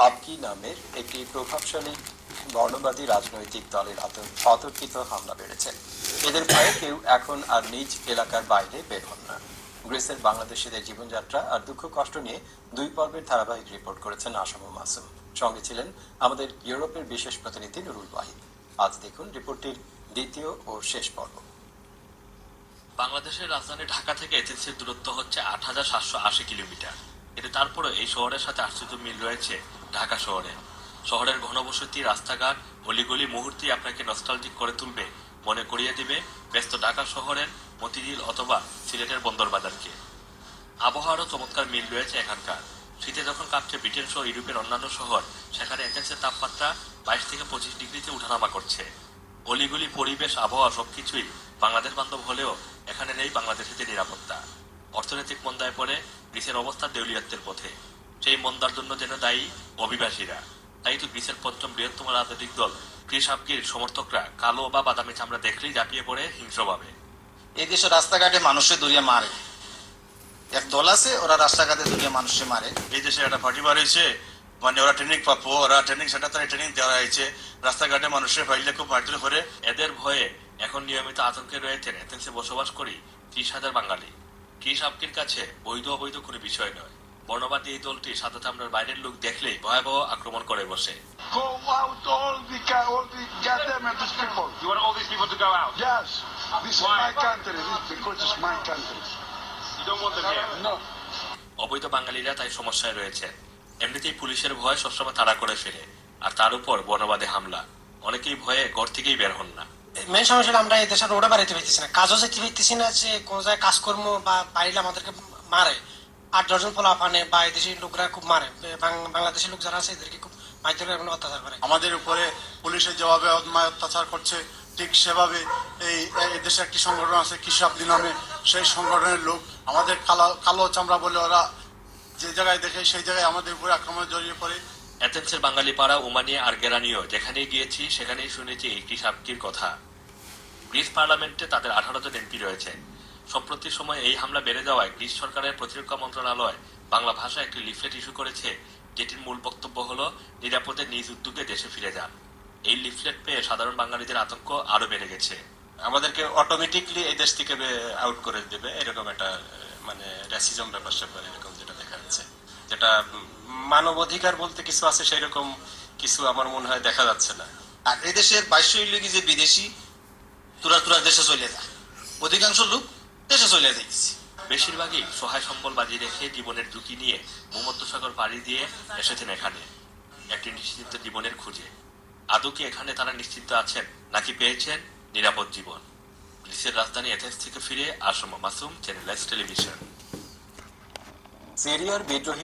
আবকি নামের একটি প্রভাবশালী বর্ণবাদী রাজনৈতিক দলের অতর্কিত হামলা বেড়েছে। এদের ভয়ে কেউ এখন আর নিজ এলাকার বাইরে বের হন না। গ্রিসের বাংলাদেশিদের জীবনযাত্রা আর দুঃখ কষ্ট নিয়ে 2 পর্বের ধারাবাহিক রিপোর্ট করেছেন আসম ও মাসুম। সঙ্গে ছিলেন আমাদের ইউরোপের বিশেষ প্রতিনিধি নুরুল ওয়াহিদ। আজ দেখুন রিপোর্টটির দ্বিতীয় ও শেষ পর্ব। বাংলাদেশের রাজধানী ঢাকা থেকে এথেন্সের দূরত্ব হচ্ছে ৮,৭৮০ কিলোমিটার। কিন্তু তারপরে এই শহরের সাথে আশ্চর্য মিল রয়েছে ঢাকা শহরে। শহরের ঘনবসতি, রাস্তাঘাট, অলিগলি মুহূর্তেই আপনাকে নস্টালজিক করে তুলবে, মনে করিয়ে দিবে ব্যস্ত ঢাকা শহরের মতিঝিল অথবা সিলেটের বন্দরবাজারকে। আবহাওয়ারও চমৎকার মিল রয়েছে এখানকার। শীতে যখন কাঁপছে ব্রিটেন সহ ইউরোপের অন্যান্য শহর, সেখানে এথেন্সের তাপমাত্রা 22 থেকে 25 ডিগ্রিতে উঠানামা করছে। অলিগলি, পরিবেশ, আবহাওয়া সবকিছুই বাংলাদেশ বান্ধব হলেও এখানে নেই বাংলাদেশিদের নিরাপত্তা। অর্থনৈতিক মন্দায় পড়ে গ্রিসের অবস্থা দেউলিয়াত্বের পথে। সেই মন্দার জন্য যেন দায়ী অভিবাসীরা। তাই তো গ্রিসের পঞ্চম বৃহত্তম রাজনৈতিক দল ক্রিস আবকির সমর্থকরা কালো বা বাদামি চামড়া দেখলেই ঝাঁপিয়ে পড়ে হিংস্রভাবে। এই দেশে রাস্তাঘাটে মানুষের দূরিয়া মারে, এক দল আছে ওরা রাস্তাঘাটে দূরিয়া মানুষে মারে। এই দেশে একটা পার্টি বার হয়েছে, মানে ওরা ট্রেনিং পাবো, ওরা ট্রেনিং সেন্টার তারা ট্রেনিং দেওয়া হয়েছে, রাস্তাঘাটে মানুষের ফাইলে খুব মারধর করে। এদের ভয়ে এখন নিয়মিত আতঙ্কে রয়েছেন এথেন্সে বসবাস করি 30,000 বাঙালি। ক্রিস আবকির কাছে বৈধ অবৈধ কোনো বিষয় নয়। বর্ণবাদী এই দলটি সাদা চামড়ার বাইরের লোক দেখলেই ভয়াবহ আক্রমণ করে বসে। Go out, all the goddamn these people. You want all these people to go out? Yes, this Why? is my country. Because it's my country. You don't want them here? No. অবৈধ বাঙালিরা তাই সমস্যায় রয়েছে। এমনিতেই পুলিশের ভয় সবসময় তাড়া করে ফেলে, আর তার উপর বর্ণবাদী হামলা। অনেকেই ভয়ে ঘর থেকেই বের হন না। মেন সমস্যা হলো আমরা এই দেশে রোডে বাড়িতে পাইতেছি না, কাজও যেতে পাইতেছি না, যে কোন জায়গায় কাজকর্ম বা বাইরে আমাদেরকে মারে। 8-10 পোলা পানে বা এই দেশের লোকরা খুব মারে, বাংলাদেশের লোক যারা আছে এদেরকে খুব মাইতে অত্যাচার করে। আমাদের উপরে পুলিশের যেভাবে অন্যায় অত্যাচার করছে, ঠিক সেভাবে এই দেশে একটি সংগঠন আছে কৃষক নামে, সেই সংগঠনের লোক আমাদের কালো চামড়া বলে ওরা যে জায়গায় দেখে সেই জায়গায় আমাদের উপরে আক্রমণে জড়িয়ে পড়ে। এথেন্সের বাঙালি পাড়া, উমানিয়া আর গেরানিও যেখানেই গিয়েছি সেখানেই শুনেছি এই ক্রিস আবকির কথা। গ্রিস পার্লামেন্টে তাদের 18 জন এমপি রয়েছে। সম্প্রতি সময়ে এই হামলা বেড়ে যাওয়ায় গ্রিস সরকারের প্রতিরক্ষা মন্ত্রণালয় বাংলা ভাষায় একটি লিফলেট ইস্যু করেছে, যেটির মূল বক্তব্য হলো নিরাপদে নিজ উদ্যোগে দেশে ফিরে যান। এই লিফলেট পেয়ে সাধারণ বাঙালিদের আতঙ্ক আরো বেড়ে গেছে। আমাদেরকে অটোমেটিকলি এই দেশ থেকে আউট করে দেবে, এরকম একটা মানে রেসিজম ব্যাপার স্যাপার এরকম যেটা দেখা যাচ্ছে, যেটা মানবাধিকার বলতে কিছু আছে সেই রকম কিছু আমার মনে হয় দেখা যাচ্ছে না। আর এই দেশের 22 লোক যে বিদেশি তুরা দেশে চলে যায়, অধিকাংশ লোক দেশে চলে যাইতেছে। বেশিরভাগই সহায় সম্বল বাজি রেখে জীবনের ঝুঁকি নিয়ে ভূমধ্যসাগর পাড়ি দিয়ে এসেছেন এখানে একটি নিশ্চিন্ত জীবনের খুঁজে। আদৌ কি এখানে তারা নিশ্চিন্ত আছেন, নাকি পেয়েছেন নিরাপদ জীবন? গ্রিসের রাজধানী এথেন্স থেকে ফিরে Assam Masum, channel S television. সিরিয়ার বিদ্রোহী